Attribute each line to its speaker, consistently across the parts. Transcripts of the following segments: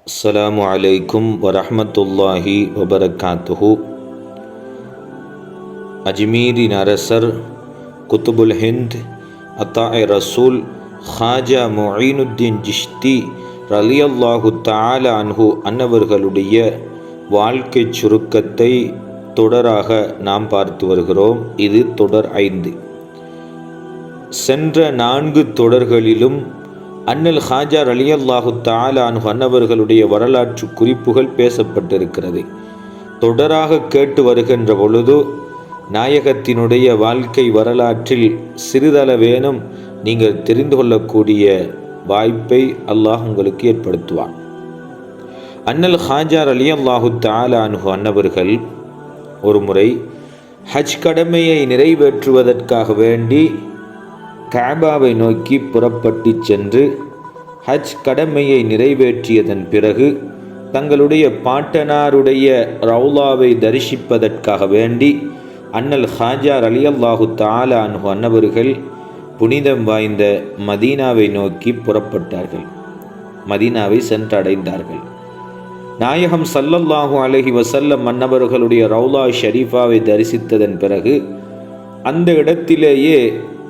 Speaker 1: அஸ்ஸலாமு அலைக்கும் வரஹ்மத்துல்லாஹி வபரகாத்துஹு. அஜ்மீரின் அரசர் குத்துபுல் ஹிந்த் அத்தாஇ ரசூல் ஹாஜா முஈனுத்தீன் சிஷ்தி ரலியல்லாஹு தஆலா அன்ஹு அன்னவர்களுடைய வாழ்க்கை சுருக்கத்தை தொடராக நாம் பார்த்து வருகிறோம். இது தொடர் 5. சென்ற 4 தொடர்களிலும் அன்னல் ஹாஜா ரலியல்லாஹு தஆலா அன்ஹு அன்னவர்களுடைய வரலாற்று குறிப்புகள் பேசப்பட்டிருக்கிறது. தொடராக கேட்டு வருகின்ற பொழுது நாயகத்தினுடைய வாழ்க்கை வரலாற்றில் சிறிதளவேனும் நீங்கள் தெரிந்து கொள்ளக்கூடிய வாய்ப்பை அல்லாஹ் உங்களுக்கு ஏற்படுத்துவான். அன்னல் ஹாஜா ரலியல்லாஹு தஆலா அன்ஹு அன்னவர்கள் ஒரு முறை ஹஜ் கடமையை நிறைவேற்றுவதற்காக வேண்டி கஅபாவை நோக்கி புறப்பட்டு சென்று ஹஜ் கடமையை நிறைவேற்றியதன் பிறகு தங்களுடைய பாட்டனாருடைய ரவுலாவை தரிசிப்பதற்காக வேண்டி அன்னல் ஹாஜா ரலியல்லாஹு தஆலா அன்ஹு அன்னவர்கள் புனிதம் வாய்ந்த மதீனாவை நோக்கி புறப்பட்டார்கள். மதீனாவை சென்றடைந்தார்கள். நாயகம் ஸல்லல்லாஹு அலைஹி வஸல்லம் அன்னவர்களுடைய ரவுலா ஷரீஃபாவை தரிசித்ததன் பிறகு அந்த இடத்திலேயே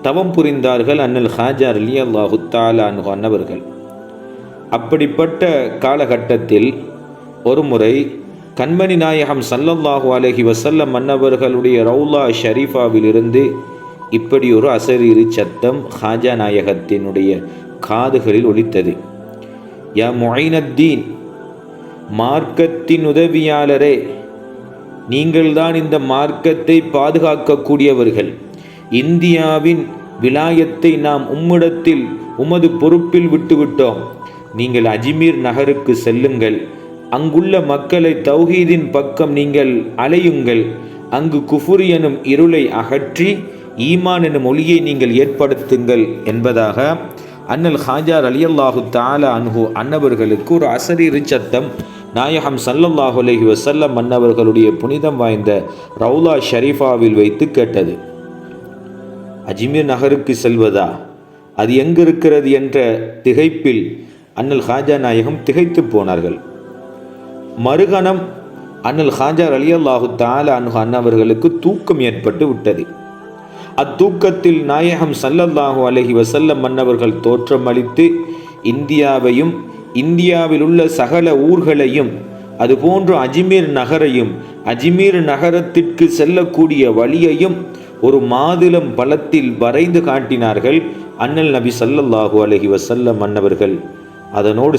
Speaker 1: தவம் புரிந்தார்கள் அன்னல் ஹாஜா ரலியல்லாஹு தஆலா அன்ஹு அன்னவர்கள். அப்படிப்பட்ட காலகட்டத்தில் ஒரு முறை கண்மணி நாயகம் ஸல்லல்லாஹு அலைஹி வஸல்லம் அன்னவர்களுடைய ரவுலா ஷரீஃபாவிலிருந்து இப்படி ஒரு அசரீரி சத்தம் ஹாஜா நாயகத்தினுடைய காதுகளில் ஒலித்தது. யா முஈனுத்தீன், மார்க்கத்தின் உதவியாளரே, நீங்கள்தான் இந்த மார்க்கத்தை பாதுகாக்கக்கூடியவர்கள். இந்தியாவின் விலாயத்தை நாம் உம்மிடத்தில் உமது பொறுப்பில் விட்டுவிட்டோம். நீங்கள் அஜ்மீர் நகருக்கு செல்லுங்கள். அங்குள்ள மக்களை தௌஹீதின் பக்கம் நீங்கள் அலையுங்கள். அங்கு குஃபுர் எனும் இருளை அகற்றி ஈமான் எனும் ஒளியை நீங்கள் ஏற்படுத்துங்கள் என்பதாக அன்னல் ஹாஜா ரலியல்லாஹு தஆலா அன்ஹு அன்னவர்களுக்கு ஒரு அசரீரி சத்தம் நாயகம் ஸல்லல்லாஹு அலைஹி வஸல்லம் அன்னவர்களுடைய புனிதம் வாய்ந்த ரவுலா ஷரீஃபாவில் வைத்து கேட்டது. அஜ்மீர் நகருக்கு செல்வதா, அது எங்கு இருக்கிறது என்ற திகைப்பில் அன்னல் ஹாஜா நாயகம் திகைத்து போனார்கள். மறுகணம் அன்னல் ஹாஜா ரலியல்லாஹு தஆலா அன்ஹு அன்னவர்களுக்கு தூக்கம் ஏற்பட்டு விட்டது. அத்தூக்கத்தில் நாயகம் ஸல்லல்லாஹு அலைஹி வஸல்லம் அன்னவர்கள் தோற்றமளித்து இந்தியாவையும் இந்தியாவில் உள்ள சகல ஊர்களையும் அதுபோன்று அஜ்மீர் நகரையும் அஜ்மீர் நகரத்திற்கு செல்லக்கூடிய வழியையும் ஒரு மாதுளம் பழத்தில் வரைந்து காட்டினார்கள் அன்னல் நபி ஸல்லல்லாஹு அலைஹி வஸல்லம் அன்னவர்கள். அதனோடு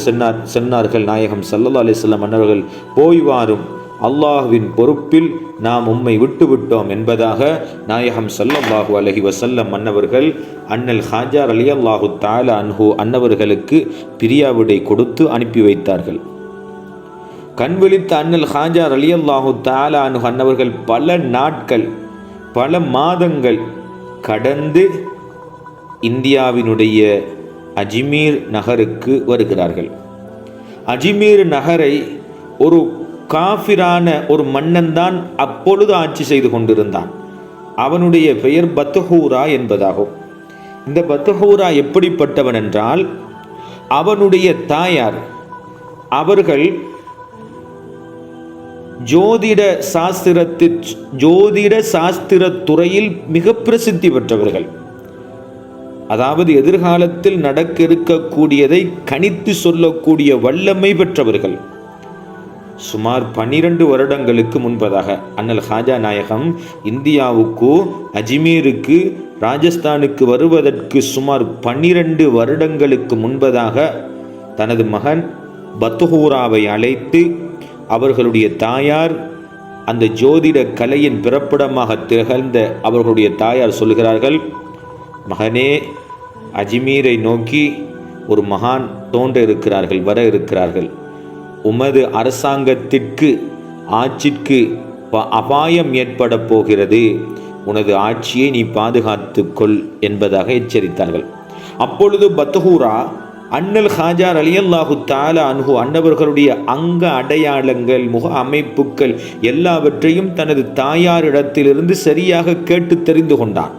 Speaker 1: சொன்னார்கள் நாயகம் ஸல்லல்லாஹு அலைஹி வஸல்லம் அன்னவர்கள், போய் வாரும், அல்லாஹ்வின் பொறுப்பில் நாம் உம்மை விட்டுவிட்டோம் என்பதாக நாயகம் ஸல்லல்லாஹு அலைஹி வஸல்லம் அன்னவர்கள் அன்னல் ஹாஜா ரலியல்லாஹு தஆலா அன்ஹு அன்னவர்களுக்கு பிரியாவிடை கொடுத்து அனுப்பி வைத்தார்கள். கண்விழித்த அன்னல் ஹாஜா ரலியல்லாஹு தஆலா அன்ஹு அன்னவர்கள் பல நாட்கள் பல மாதங்கள் கடந்து இந்தியாவினுடைய அஜ்மீர் நகருக்கு வருகிறார்கள். அஜ்மீர் நகரை ஒரு காஃபிரான ஒரு மன்னன் தான் அப்பொழுது ஆட்சி செய்து கொண்டிருந்தான். அவனுடைய பெயர் பத்ஹூரா என்பதாகும். இந்த பத்ஹூரா எப்படிப்பட்டவன் என்றால், அவனுடைய தாயார் அவர்கள் ஜோதிட சாஸ்திர துறையில் மிக பிரசித்தி பெற்றவர்கள். அதாவது எதிர்காலத்தில் நடக்க இருக்கக்கூடியதை கணித்து சொல்லக்கூடிய வல்லமை பெற்றவர்கள். சுமார் 12 வருடங்களுக்கு முன்பதாக அன்னல் ஹாஜா நாயகம் இந்தியாவுக்கு அஜ்மீருக்கு ராஜஸ்தானுக்கு வருவதற்கு சுமார் 12 வருடங்களுக்கு முன்பதாக தனது மகன் பத்ஹூராவை அழைத்து அவர்களுடைய தாயார் அந்த ஜோதிட கலையின் பிறப்பிடமாக திகழ்ந்த அவர்களுடைய தாயார் சொல்கிறார்கள், மகனே, அஜ்மீரை நோக்கி ஒரு மகான் தோன்ற இருக்கிறார்கள், வர இருக்கிறார்கள். உமது அரசாங்கத்திற்கு ஆட்சிக்கு அபாயம் ஏற்பட போகிறது. உனது ஆட்சியை நீ பாதுகாத்து கொள் என்பதாக எச்சரித்தார்கள். அப்பொழுது பத்ஹூரா அன்னல் ஹாஜா ரலியல்லாஹு தஆலா அன்ஹு அன்னவர்களுடைய அங்க அடையாளங்கள், முக அமைப்புகள் எல்லாவற்றையும் தனது தாயாரிடத்திலிருந்து சரியாக கேட்டு தெரிந்து கொண்டான்.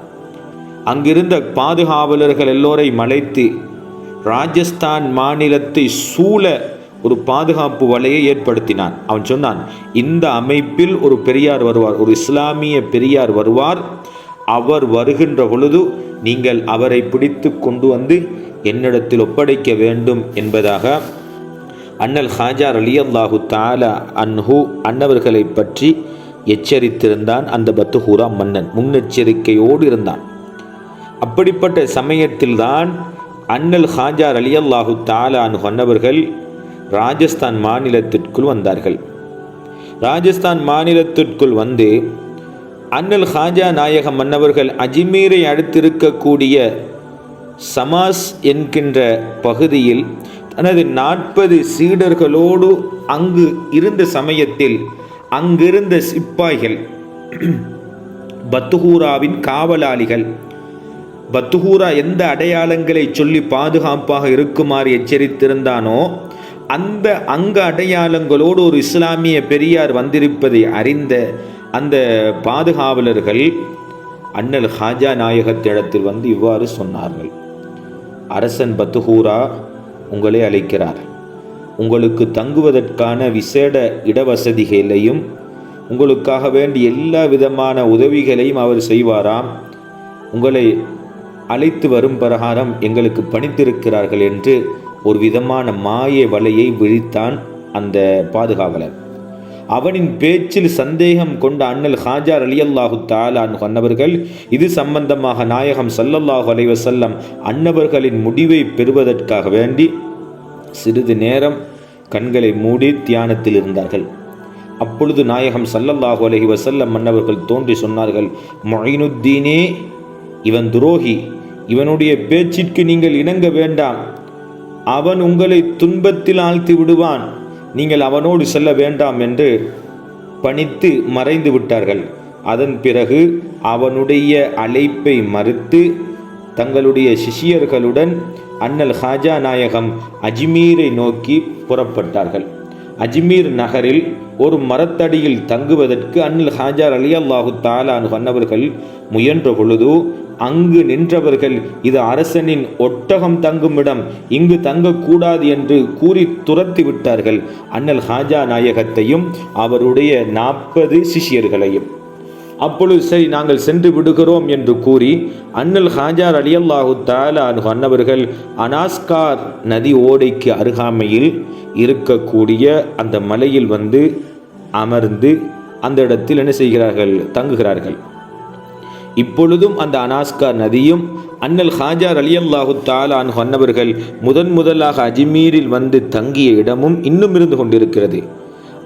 Speaker 1: அங்கிருந்த பாதுகாவலர்கள் எல்லோரையும் அழைத்து ராஜஸ்தான் மாநிலத்தை சூழ ஒரு பாதுகாப்பு வலையை ஏற்படுத்தினான். அவன் சொன்னான், இந்த அமைப்பில் ஒரு பெரியார் வருவார், ஒரு இஸ்லாமிய பெரியார் வருவார். அவர் வருகின்ற பொழுது நீங்கள் அவரை பிடித்து கொண்டு வந்து என்னிடத்தில் ஒப்படைக்க வேண்டும் என்பதாக அண்ணல் ஹாஜா ரலியல்லாஹு தஆலா அன்ஹு அன்னவர்களை பற்றி எச்சரித்திருந்தான். அந்த பத்துஹூரா மன்னன் முன்னெச்சரிக்கையோடு இருந்தான். அப்படிப்பட்ட சமயத்தில்தான் அண்ணல் ஹாஜா ரலியல்லாஹு தஆலா அன்ஹு அன்னவர்கள் ராஜஸ்தான் மாநிலத்திற்குள் வந்தார்கள். ராஜஸ்தான் மாநிலத்திற்குள் வந்து அண்ணல் ஹாஜா நாயகம் மன்னவர்கள் அஜ்மீரை அடுத்திருக்கக்கூடிய சமாஸ் என்கின்ற பகுதியில் தனது 40 சீடர்களோடு அங்கு இருந்த சமயத்தில் அங்கிருந்த சிப்பாய்கள், பத்துஹூராவின் காவலாளிகள், பத்துஹூரா எந்த அடையாளங்களை சொல்லி பாதுகாப்பாக இருக்குமாறு எச்சரித்திருந்தானோ அந்த அடையாளங்களோடு ஒரு இஸ்லாமிய பெரியார் வந்திருப்பதை அறிந்த அந்த பாதுகாவலர்கள் அண்ணல் ஹாஜா நாயகத்திடத்தில் வந்து இவ்வாறு சொன்னார்கள்: அரசன் பத்துஹூரா உங்களை அழைக்கிறார். உங்களுக்கு தங்குவதற்கான விசேட இடவசதிகளையும் உங்களுக்காக வேண்டிய எல்லா விதமான உதவிகளையும் அவர் செய்வாராம். உங்களை அழைத்து வரும் பிரகாரம் எங்களுக்கு பணித்திருக்கிறார்கள் என்று ஒரு விதமான மாய வலையை விழித்தான் அந்த பாதுகாவலர். அவனின் பேச்சில் சந்தேகம் கொண்ட அண்ணல் ஹாஜா ரலியல்லாஹு தஆலா அன்ஹு அன்னவர்கள் இது சம்பந்தமாக நாயகம் ஸல்லல்லாஹு அலைஹி வஸல்லம் அன்னவர்களின் முடிவை பெறுவதற்காக வேண்டி சிறிது நேரம் கண்களை மூடி தியானத்தில் இருந்தார்கள். அப்பொழுது நாயகம் ஸல்லல்லாஹு அலைஹி வஸல்லம் அன்னவர்கள் தோன்றி சொன்னார்கள்: முஈனுத்தீனே, இவன் துரோகி, இவனுடைய பேச்சிற்கு நீங்கள் இணங்க வேண்டாம். அவன் உங்களை துன்பத்தில் ஆழ்த்தி விடுவான், நீங்கள் அவனோடு செல்ல வேண்டாம் என்று பணித்து மறைந்து விட்டார்கள். அதன் பிறகு அவனுடைய அழைப்பை மறுத்து தங்களுடைய சிஷியர்களுடன் அண்ணல் ஹாஜா நாயகம் அஜ்மீரை நோக்கி புறப்பட்டார்கள். அஜ்மீர் நகரில் ஒரு மரத்தடியில் தங்குவதற்கு அண்ணல் ஹாஜா ரலியல்லாஹு தஆலா அன்ஹு அன்னவர்கள் முயன்ற பொழுது அங்கு நின்றவர்கள், இது அரசனின் ஒட்டகம் தங்குமிடம், இங்கு தங்கக்கூடாது என்று கூறி துரத்தி விட்டார்கள் அண்ணல் ஹாஜா நாயகத்தையும் அவருடைய 40 சிஷியர்களையும். அப்பொழுது சரி, நாங்கள் சென்று விடுகிறோம் என்று கூறி அண்ணல் ஹாஜா ரலியல்லாஹு தஆலா அன்ஹு அன்னவர்கள் அனாஸ்கார் நதி ஓடைக்கு அருகாமையில் இருக்கக்கூடிய அந்த மலையில் வந்து அமர்ந்து அந்த இடத்தில் என்ன செய்கிறார்கள்? தங்குகிறார்கள். இப்பொழுதும் அந்த அனாஸ்கார் நதியும் அண்ணல் ஹாஜா ரலியல்லாஹு தஆலா அன்ஹு அன்னவர்கள் முதலாக அஜ்மீரில் வந்து தங்கிய இடமும் இன்னும் இருந்து கொண்டிருக்கிறது.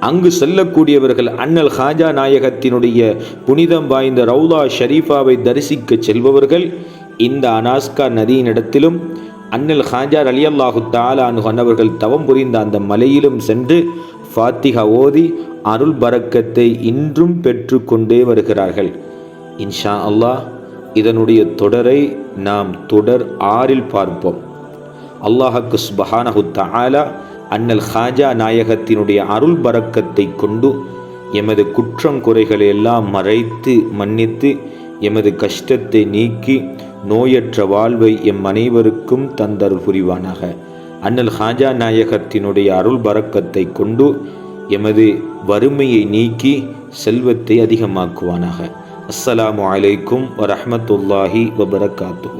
Speaker 1: அங்கு செல்லக்கூடியவர்கள் அண்ணல் ஹாஜா நாயகத்தினுடைய புனிதம் வாய்ந்த ரவுலா ஷரீஃபாவை தரிசிக்க செல்பவர்கள் இந்த அனாஸ்கார் நதியினிடத்திலும் அண்ணல் ஹாஜா ரலியல்லாஹு தஆலா அன்ஹு அன்னவர்கள் தவம் புரிந்த அந்த மலையிலும் சென்று ஃபாத்திஹா ஓதி அருள் பரக்கத்தை இன்றும் பெற்று கொண்டே வருகிறார்கள். இன்ஷா அல்லாஹ் இதனுடைய தொடரை நாம் தொடர் 6 பார்ப்போம். அல்லாஹ்வுக்கு சுப்ஹானஹு தஆலா அண்ணல் ஹாஜா நாயகத்தினுடைய அருள் பரக்கத்தை கொண்டு எமது குற்றம் குறைகளை எல்லாம் மறைத்து மன்னித்து எமது கஷ்டத்தை நீக்கி நோயற்ற வாழ்வை எம் அனைவருக்கும் தந்தருள் புரிவானாக. அண்ணல் ஹாஜா நாயகத்தினுடைய அருள் பரக்கத்தை கொண்டு எமது வறுமையை நீக்கி செல்வத்தை அதிகமாக்குவானாக. அஸ்ஸலாமு அலைக்கும் வரஹ்மத்துல்லாஹி வபரகாத்துஹு.